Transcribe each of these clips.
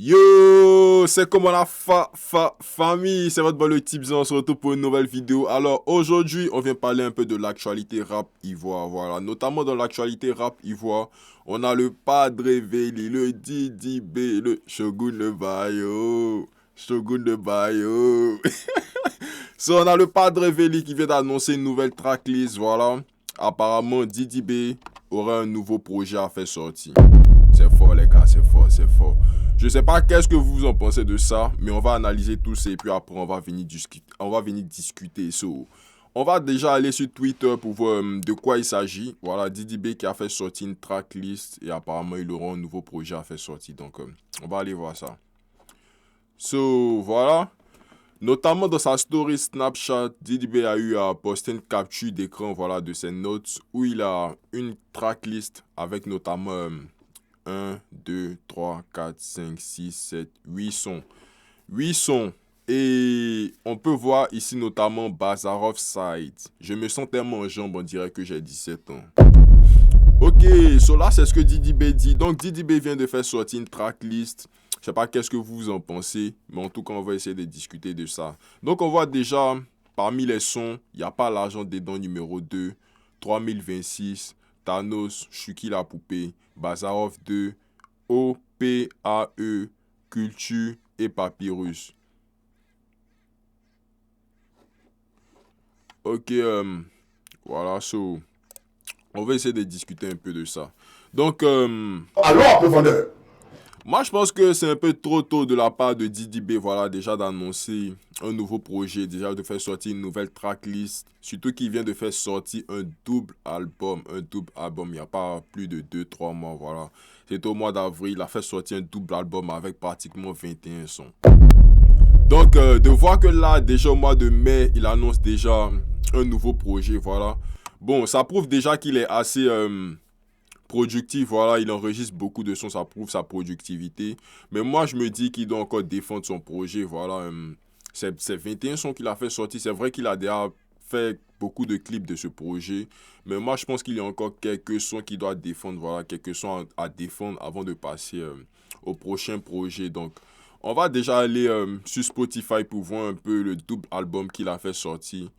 Yo, c'est comment la famille, c'est votre bon le Tipzan, on se retrouve pour une nouvelle vidéo. Alors aujourd'hui, on vient parler un peu de l'actualité rap ivoire, voilà. Notamment dans l'actualité rap ivoire, on a le Padre Veli, le Didi B, le Shogun de Bayo, Shogun de Bayo. So, on a le Padre Veli qui vient d'annoncer une nouvelle tracklist, voilà. Apparemment, Didi B aura un nouveau projet à faire sortir. C'est fort les gars, c'est fort, c'est fort. Je sais pas qu'est-ce que vous en pensez de ça, mais on va analyser tout ça et puis après on va venir discuter. So, on va déjà aller sur Twitter pour voir de quoi il s'agit. Voilà, Didi B qui a fait sortir une tracklist et apparemment il aura un nouveau projet à faire sortir. Donc, on va aller voir ça. So, voilà. Notamment dans sa story Snapchat, Didi B a eu à poster une capture d'écran voilà, de ses notes où il a une tracklist avec notamment 1, 2, 3, 4, 5, 6, 7, 8 sons. 8 sons. Et on peut voir ici notamment Bazarov Side. Je me sens tellement en jambe, on dirait que j'ai 17 ans. Ok, so là c'est ce que Didi B dit. Donc Didi B vient de faire sortir une tracklist. Je sais pas qu'est-ce que vous en pensez, mais en tout cas on va essayer de discuter de ça. Donc on voit déjà, parmi les sons, il n'y a pas l'argent dedans numéro 2, 3026, Thanos, Chucky la poupée, Bazarov 2, OPAE, Culture et Papyrus. Ok, voilà, so, on va essayer de discuter un peu de ça. Donc, Alors, profondeur. moi, je pense que c'est un peu trop tôt de la part de Didi B, voilà, déjà d'annoncer un nouveau projet, déjà de faire sortir une nouvelle tracklist. Surtout qu'il vient de faire sortir un double album. Un double album, il n'y a pas plus de 2 3 mois, voilà. C'était au mois d'avril, il a fait sortir un double album avec pratiquement 21 sons. Donc, de voir que là, déjà au mois de mai, il annonce déjà un nouveau projet, voilà. Bon, ça prouve déjà qu'il est assez productif, voilà, il enregistre beaucoup de sons, ça prouve sa productivité. Mais moi, je me dis qu'il doit encore défendre son projet, voilà. C'est 21 sons qu'il a fait sortir. C'est vrai qu'il a déjà fait beaucoup de clips de ce projet. Mais moi, je pense qu'il y a encore quelques sons qu'il doit défendre, voilà, quelques sons à défendre avant de passer au prochain projet. Donc, on va déjà aller sur Spotify pour voir un peu le double album qu'il a fait sortir.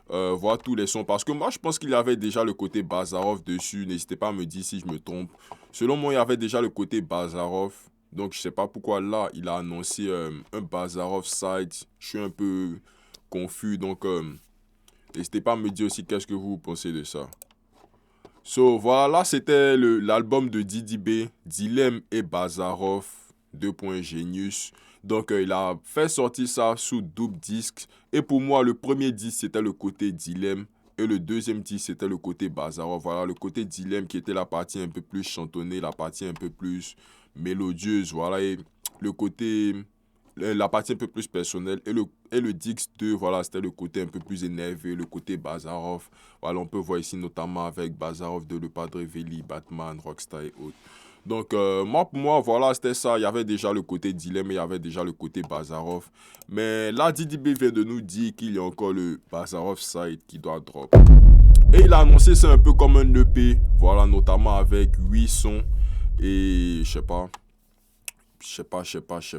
Voir tous les sons. Parce que moi, je pense qu'il y avait déjà le côté Bazarov dessus. N'hésitez pas à me dire si je me trompe. Selon moi, il y avait déjà le côté Bazarov. Donc, je sais pas pourquoi là, il a annoncé un Bazarov side. Je suis un peu confus. Donc, n'hésitez pas à me dire aussi qu'est-ce que vous pensez de ça. So, voilà, là, c'était l'album de Didi B, Dilemme et Bazarov, 2 points Genius. Donc, il a fait sortir ça sous double disque. Et pour moi, le premier disque, c'était le côté Dilemme. Et le deuxième disque, c'était le côté Bazarov. Voilà, le côté Dilemme qui était la partie un peu plus chantonnée, la partie un peu plus mélodieuse. Voilà, et le côté la partie un peu plus personnelle et le Dix 2 voilà, c'était le côté un peu plus énervé, le côté Bazarov. Voilà, on peut voir ici notamment avec Bazarov de Le Padre Veli, Batman, Rockstar et autres. Donc, moi, pour moi, voilà, c'était ça. Il y avait déjà le côté Dilemme, il y avait déjà le côté Bazarov. Mais là, Didi B vient de nous dire qu'il y a encore le Bazarov side qui doit drop. Et il a annoncé c'est un peu comme un EP, voilà, notamment avec 8 sons. Et je sais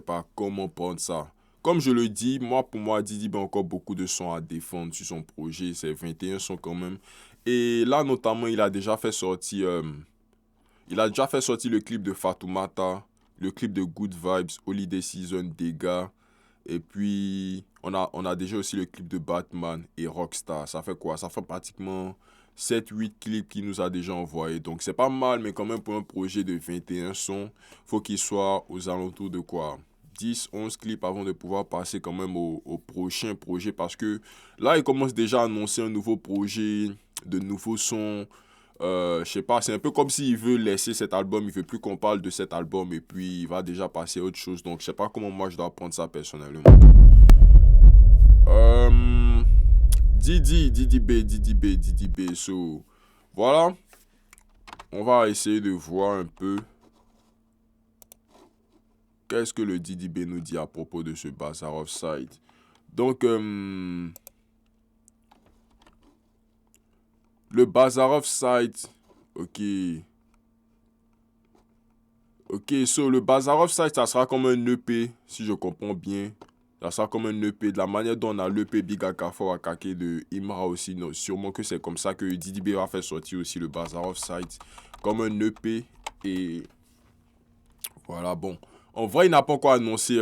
pas comment prendre ça. Comme je le dis, moi, pour moi, Didi a encore beaucoup de sons à défendre sur son projet. C'est 21 sons quand même. Et là, notamment, il a déjà fait sortir le clip de Fatoumata, le clip de Good Vibes, Holiday Season, Dega. Et puis, on a déjà aussi le clip de Batman et Rockstar. Ça fait quoi? Ça fait pratiquement 7 8 clips qu'il nous a déjà envoyés. Donc, c'est pas mal, mais quand même, pour un projet de 21 sons, faut qu'il soit aux alentours de quoi? 10 11 clips avant de pouvoir passer quand même au prochain projet. Parce que là, il commence déjà à annoncer un nouveau projet, de nouveaux sons. Je sais pas, c'est un peu comme s'il veut laisser cet album, il veut plus qu'on parle de cet album et puis il va déjà passer à autre chose. Donc je sais pas comment moi je dois prendre ça personnellement. Euh, Didi B. So, voilà, on va essayer de voir un peu qu'est-ce que le Didi B nous dit à propos de ce Bazar Offside. Donc, le Bazar Offside, ok. Ok, so le Bazaar of Sight, ça sera comme un EP, si je comprends bien. Ça sera comme un EP. De la manière dont on a l'EP Big Akafa Wakake de Imra aussi, non, sûrement que c'est comme ça que Didi B va faire sortir aussi le Bazaar of Sight. Comme un EP. Et voilà, bon. En vrai, il n'a pas encore annoncé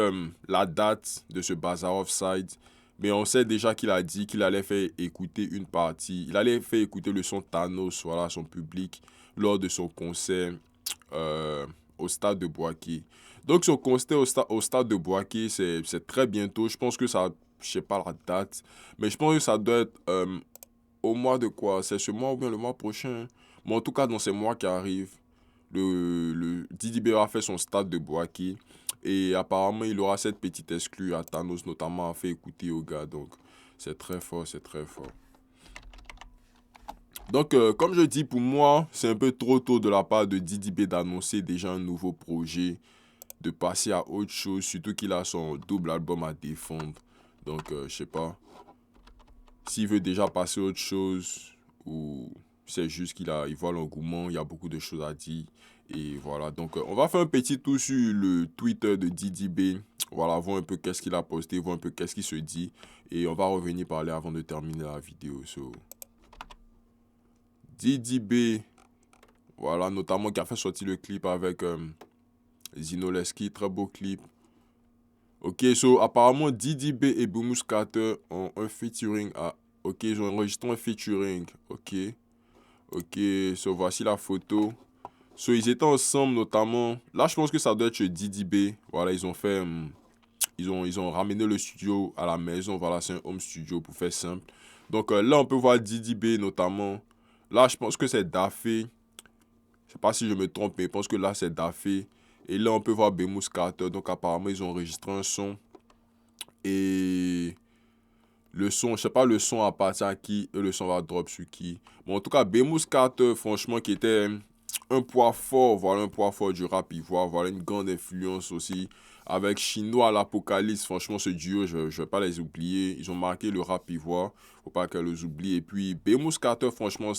la date de ce Bazaar of Sight. Mais on sait déjà qu'il a dit qu'il allait faire écouter une partie. Il allait faire écouter le son Thanos, voilà, à son public, lors de son concert au stade de Boaké. Donc, son concert au stade de Boaké, c'est très bientôt. Je pense que ça, je sais pas la date, mais je pense que ça doit être au mois de quoi? C'est ce mois ou bien le mois prochain? Mais en tout cas, dans ces mois qui arrivent, le Didi B a fait son stade de Boaké. Et apparemment, il aura cette petite exclue à Thanos, notamment, à faire écouter au gars. Donc, c'est très fort, c'est très fort. Donc, comme je dis, pour moi, c'est un peu trop tôt de la part de Didi B d'annoncer déjà un nouveau projet, de passer à autre chose, surtout qu'il a son double album à défendre. Donc, je sais pas. S'il veut déjà passer à autre chose, ou c'est juste il voit l'engouement, il y a beaucoup de choses à dire. Et voilà, donc on va faire un petit tour sur le Twitter de Didi B. Voilà, voir un peu qu'est-ce qu'il a posté, voir un peu qu'est-ce qu'il se dit. Et on va revenir parler avant de terminer la vidéo. So, Didi B, voilà, notamment qui a fait sortir le clip avec Zinoleski, très beau clip. Ok, so apparemment Didi B et Boomous Carter ont un featuring à... Ok, ils ont enregistré un featuring. Ok, so voici la photo. So, ils étaient ensemble notamment. Là, je pense que ça doit être chez Didi B. Voilà, ils ont fait. Ils ont ramené le studio à la maison. Voilà, c'est un home studio pour faire simple. Donc là, on peut voir Didi B notamment. Là, je pense que c'est Dafé. Je sais pas si je me trompe, mais je pense que là, c'est Dafé. Et là, on peut voir Boomous Carter. Donc apparemment, ils ont enregistré un son. Et le son, je sais pas le son appartient à qui et le son va drop sur qui. Bon, en tout cas, Boomous Carter, franchement, qui était un poids fort, voilà, un poids fort du rap ivoire, voilà, une grande influence aussi. Avec Chinois à l'Apocalypse, franchement, ce duo, je vais pas les oublier. Ils ont marqué le rap ivoire, faut pas qu'elle les oublie. Et puis, Boomous Carter, franchement,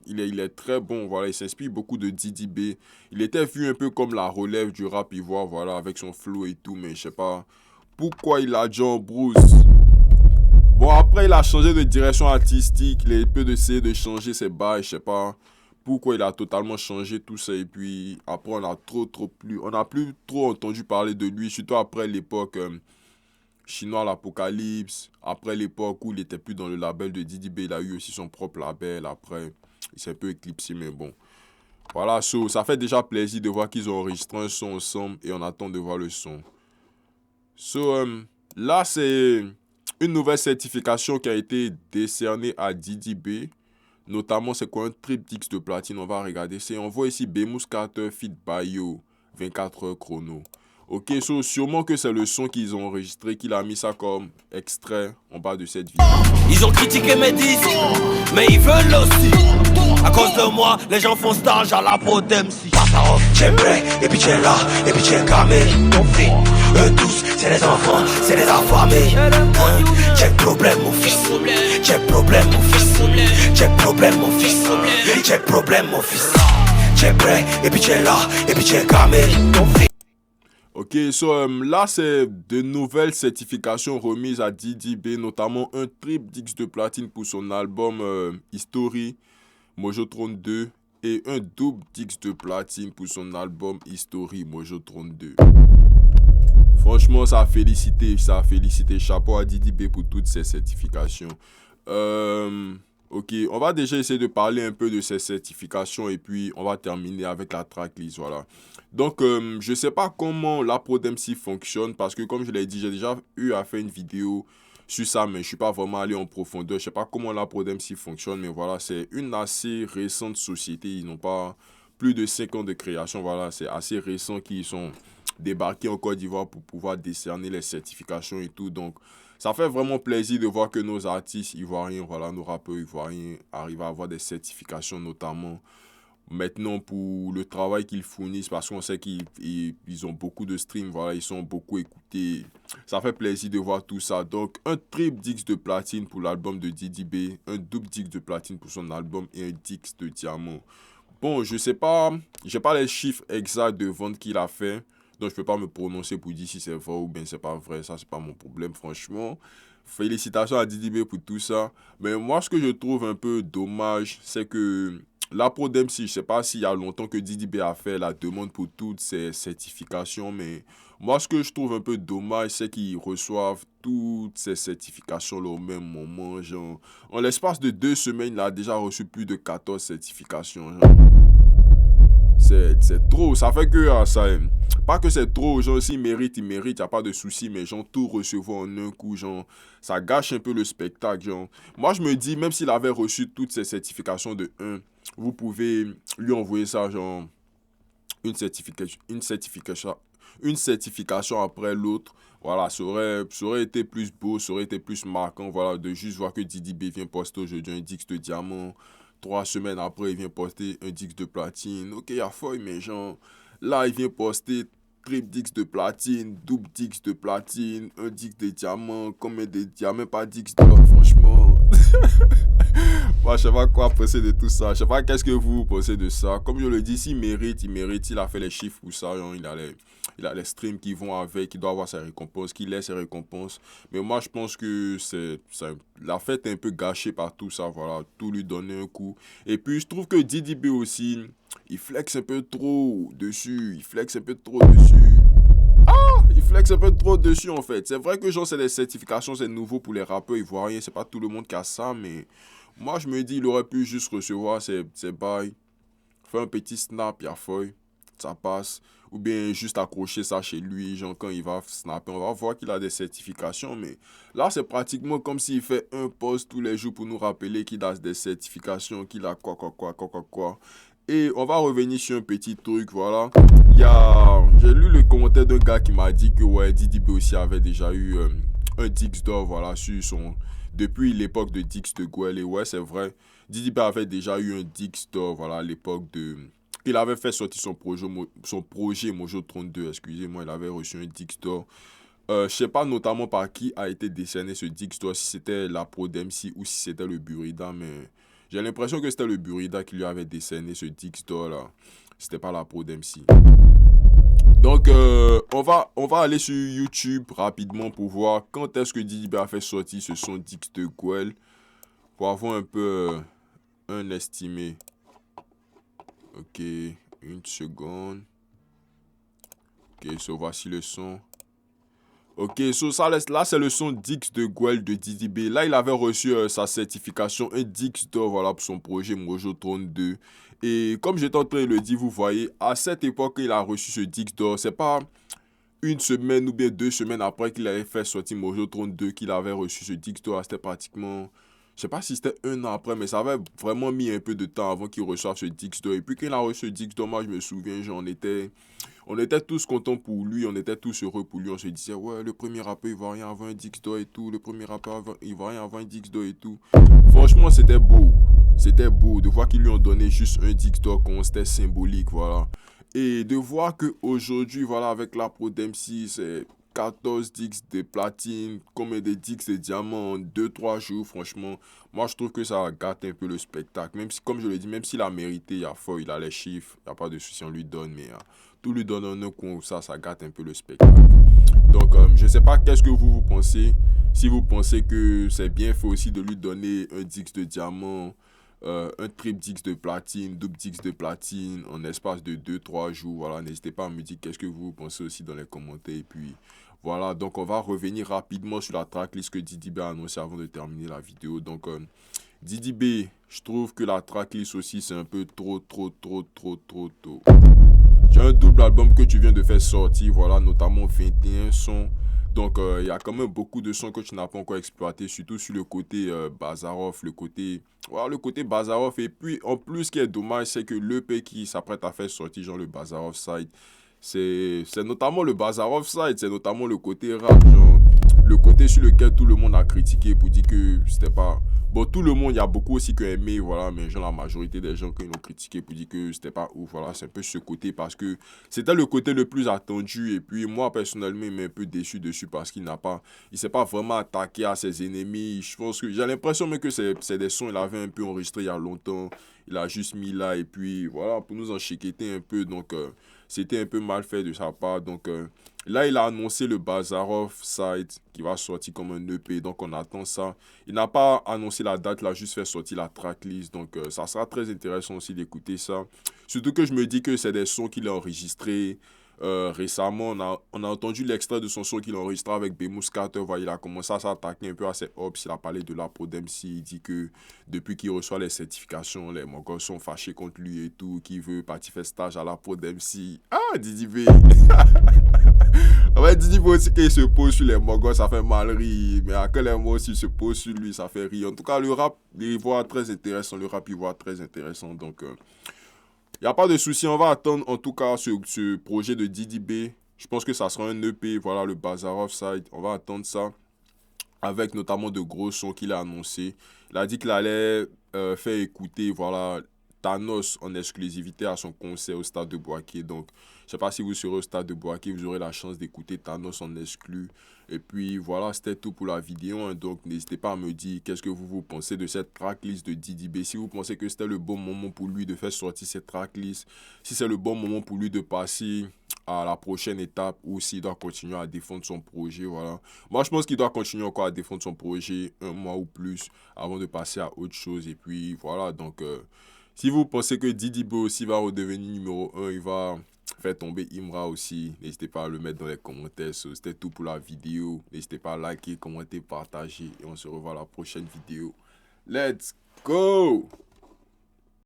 il est très bon, voilà, il s'inspire beaucoup de Didi B. Il était vu un peu comme la relève du rap ivoire, voilà, avec son flow et tout, mais je sais pas pourquoi il a John Bruce. Bon, après, il a changé de direction artistique, il a peu d'essayer de changer ses bails, je sais pas pourquoi il a totalement changé tout ça. Et puis, après, on a plus trop entendu parler de lui, surtout après l'époque Chinois l'Apocalypse, après l'époque où il était plus dans le label de Didi B, il a eu aussi son propre label, après, il s'est un peu éclipsé, mais bon. Voilà, so, ça fait déjà plaisir de voir qu'ils ont enregistré un son ensemble et on attend de voir le son. So, là, c'est une nouvelle certification qui a été décernée à Didi B. Notamment, c'est quoi un triptyque de platine? On va regarder. On voit ici Boomous Carter Fit Bayo 24 heures chrono. Ok, so, sûrement que c'est le son qu'ils ont enregistré, qu'il a mis ça comme extrait en bas de cette vidéo. Ils ont critiqué mes disques, mais ils veulent aussi. À cause de moi, les gens font stage à la Podemsi. T'es prêt, et puis t'es là, et puis t'es camé. Ton fils, eux tous, c'est les enfants, c'est les affamés. J'ai problème, mon fils. J'ai problème, mon fils. J'ai problème, mon fils. J'ai problème, mon fils. T'es prêt, et puis t'es là, et puis t'es camé. Ton fils. Ok, so là, c'est de nouvelles certifications remises à Didi B, notamment un triptyque de platine pour son album History, Mojotron 2, et un double disque de platine pour son album History, Mojotron 2. Franchement, ça a félicité. Chapeau à Didi B pour toutes ces certifications. Ok, on va déjà essayer de parler un peu de ces certifications et puis on va terminer avec la tracklist, voilà. Donc, je sais pas comment la ProdMC fonctionne parce que comme je l'ai dit, j'ai déjà eu à faire une vidéo sur ça, mais je suis pas vraiment allé en profondeur. Je sais pas comment la ProdMC fonctionne, mais voilà, c'est une assez récente société. Ils n'ont pas plus de 5 ans de création, voilà, c'est assez récent qu'ils sont débarqués en Côte d'Ivoire pour pouvoir décerner les certifications et tout, donc ça fait vraiment plaisir de voir que nos artistes ivoiriens, voilà, nos rappeurs ivoiriens arrivent à avoir des certifications, notamment maintenant pour le travail qu'ils fournissent, parce qu'on sait qu'ils ont beaucoup de streams, voilà, ils sont beaucoup écoutés. Ça fait plaisir de voir tout ça. Donc, un triple disque de platine pour l'album de Didi B, un double disque de platine pour son album et un disque de diamant. Bon, je sais pas, j'ai pas les chiffres exacts de vente qu'il a fait. Donc, je peux pas me prononcer pour dire si c'est vrai ou bien c'est pas vrai. Ça, c'est pas mon problème, franchement. Félicitations à Didi B pour tout ça. Mais moi, ce que je trouve un peu dommage, c'est que la Pro Dempsey, je sais pas s'il y a longtemps que Didi B a fait la demande pour toutes ces certifications, mais moi, ce que je trouve un peu dommage, c'est qu'ils reçoivent toutes ces certifications-là au même moment. Genre, en l'espace de 2 semaines, il a déjà reçu plus de 14 certifications. Genre. C'est trop. Ça fait que pas que c'est trop. Genre, s'ils méritent, ils méritent. Il n'y a pas de souci. Mais genre, tout recevoir en un coup, genre, ça gâche un peu le spectacle. Genre. Moi, je me dis, même s'il avait reçu toutes ces certifications de 1, vous pouvez lui envoyer ça, genre, une certification après l'autre. Voilà, ça aurait été plus beau, ça aurait été plus marquant, voilà, de juste voir que Didi B vient poster aujourd'hui un Dix de diamant. 3 semaines après, il vient poster un Dix de platine. Ok, il y a feuille, mais genre, là, il vient poster triple Dix de platine, double Dix de platine, un Dix de diamant, combien de diamants, pas Dix d'or, franchement. Moi, je sais pas quoi penser de tout ça. Je sais pas qu'est-ce que vous pensez de ça. Comme je le dis, s'il mérite, il mérite. Il a fait les chiffres pour ça. Genre, il a les streams qui vont avec. Il doit avoir ses récompenses. Qu'il ait ses récompenses. Mais moi, je pense que la fête est un peu gâchée par tout ça. Voilà. Tout lui donner un coup. Et puis, je trouve que Didi B aussi, il flex un peu trop dessus. Il flex un peu trop dessus. Il flex un peu trop dessus en fait. C'est vrai que genre c'est des certifications, c'est nouveau pour les rappeurs ivoiriens, c'est pas tout le monde qui a ça, mais moi je me dis il aurait pu juste recevoir ses bails, faire un petit snap, y'a feuille, ça passe, ou bien juste accrocher ça chez lui, genre quand il va snapper, on va voir qu'il a des certifications, mais là c'est pratiquement comme s'il fait un post tous les jours pour nous rappeler qu'il a des certifications, qu'il a quoi. Et on va revenir sur un petit truc, voilà. J'ai lu le commentaire d'un gars qui m'a dit que ouais, Didi B aussi avait déjà eu un Dix d'or, voilà, depuis l'époque de Dix de Guel. Et ouais, c'est vrai, Didi B avait déjà eu un Dix d'or, voilà, à l'époque de... Il avait fait sortir son projet Mojo 32, excusez-moi, il avait reçu un Dix d'or. Je sais pas notamment par qui a été décerné ce Dix d'or, si c'était la Pro Dempsey ou si c'était le Burida, mais... J'ai l'impression que c'était le Burida qui lui avait décerné ce Dix d'or là. C'était pas la Pro Dempsey. Donc, on va aller sur YouTube rapidement pour voir quand est-ce que Didi B a fait sortir ce son Dix de Guel. Pour avoir un peu un estimé. Ok, une seconde. Ok, voici le son. Ok, là c'est le son Dix de Guel de Didi B. Là il avait reçu sa certification, un Dix d'or, voilà, pour son projet Mojo 32. Et comme j'étais en train de le dire, vous voyez, à cette époque il a reçu ce Dix d'or. C'est pas une semaine ou bien 2 semaines après qu'il avait fait sortir Mojo 32 qu'il avait reçu ce Dix d'or. C'était pratiquement... Je sais pas si c'était 1 an après, mais ça avait vraiment mis un peu de temps avant qu'il reçoive ce Dix d'or. Et puis quand il a reçu ce Dix d'or, moi je me souviens, genre, on était tous contents pour lui, on était tous heureux pour lui. On se disait, ouais, le premier rappeur ivoirien avant un Dix d'or et tout. Le premier rappeur ivoirien avant un Dix d'or et tout. Franchement, c'était beau. C'était beau de voir qu'ils lui ont donné juste un Dix d'or, c'était symbolique, voilà. Et de voir qu'aujourd'hui, voilà, avec la Pro Dempsey, c'est 14 Dix de platine, combien de Dix de diamant en 2-3 jours, franchement. Moi, je trouve que ça gâte un peu le spectacle. Même si, comme je l'ai dit, même s'il a mérité, il a les chiffres, il n'y a pas de souci, on lui donne, mais tout lui donne un coup, ça gâte un peu le spectacle. Donc, je ne sais pas qu'est-ce que vous pensez. Si vous pensez que c'est bien fait aussi de lui donner un Dix de diamant, un triple Dix de platine, double Dix de platine en espace de 2-3 jours. Voilà, n'hésitez pas à me dire qu'est-ce que vous pensez aussi dans les commentaires. Et puis, voilà, donc on va revenir rapidement sur la tracklist que Didi B a annoncé avant de terminer la vidéo. Donc, Didi B, je trouve que la tracklist aussi, c'est un peu trop tôt. J'ai un double album que tu viens de faire sortir, voilà, notamment 21 sons. Donc, il y a quand même beaucoup de sons que tu n'as pas encore exploité, surtout sur le côté Bazarov, le côté Bazarov. Et puis, en plus, ce qui est dommage, c'est que l'EP qui s'apprête à faire sortir, genre le Bazarov Side, c'est notamment le Bazarov Side, c'est notamment le côté rap, genre, le côté sur lequel tout le monde a critiqué pour dire que c'était pas... Bon, tout le monde, il y a beaucoup aussi qui ont aimé, voilà, mais genre la majorité des gens qui l'ont critiqué pour dire que c'était pas ouf, voilà, c'est un peu ce côté parce que c'était le côté le plus attendu et puis moi personnellement, il m'a un peu déçu dessus parce il s'est pas vraiment attaqué à ses ennemis. Je pense que j'ai l'impression même que c'est des sons, il avait un peu enregistré il y a longtemps, il a juste mis là et puis voilà, pour nous enchiqueter un peu, donc c'était un peu mal fait de sa part, donc là, il a annoncé le Bazarov Side qui va sortir comme un EP, donc on attend ça. Il n'a pas annoncé la date, il a juste fait sortir la tracklist, donc ça sera très intéressant aussi d'écouter ça. Surtout que je me dis que c'est des sons qu'il a enregistrés récemment. On a entendu l'extrait de son son qu'il a enregistré avec Bemus Carter. Voilà, il a commencé à s'attaquer un peu à ses hops. Il a parlé de la Pro MC. Il dit que depuis qu'il reçoit les certifications, les Mongols sont fâchés contre lui et tout, qu'il veut partir faire stage à la Pro MC. Ah, Didi B! Ouais, Didi veut aussi qu'il se pose sur les Mongols, ça fait mal rire. Mais à quel moment aussi il se pose sur lui, ça fait rire. En tout cas, le rap, il voit très intéressant. Le rap, il voit très intéressant. Donc, il n'y a pas de souci. On va attendre en tout cas ce projet de Didi B. Je pense que ça sera un EP. Voilà, le Bazarov Side. On va attendre ça. Avec notamment de gros sons qu'il a annoncé. Il a dit qu'il allait faire écouter, voilà, Thanos en exclusivité à son concert au Stade de Boaké. Donc, je ne sais pas si vous serez au Stade de Boaké, vous aurez la chance d'écouter Thanos en exclu. Et puis, voilà, c'était tout pour la vidéo. Hein. Donc, n'hésitez pas à me dire qu'est-ce que vous pensez de cette tracklist de Didi B. Si vous pensez que c'était le bon moment pour lui de faire sortir cette tracklist, si c'est le bon moment pour lui de passer à la prochaine étape ou s'il doit continuer à défendre son projet, voilà. Moi, je pense qu'il doit continuer encore à défendre son projet un mois ou plus avant de passer à autre chose. Et puis, voilà, donc, si vous pensez que Didi B aussi va redevenir numéro 1, il va faire tomber Imra aussi, n'hésitez pas à le mettre dans les commentaires. C'était tout pour la vidéo. N'hésitez pas à liker, commenter, partager et on se revoit à la prochaine vidéo. Let's go!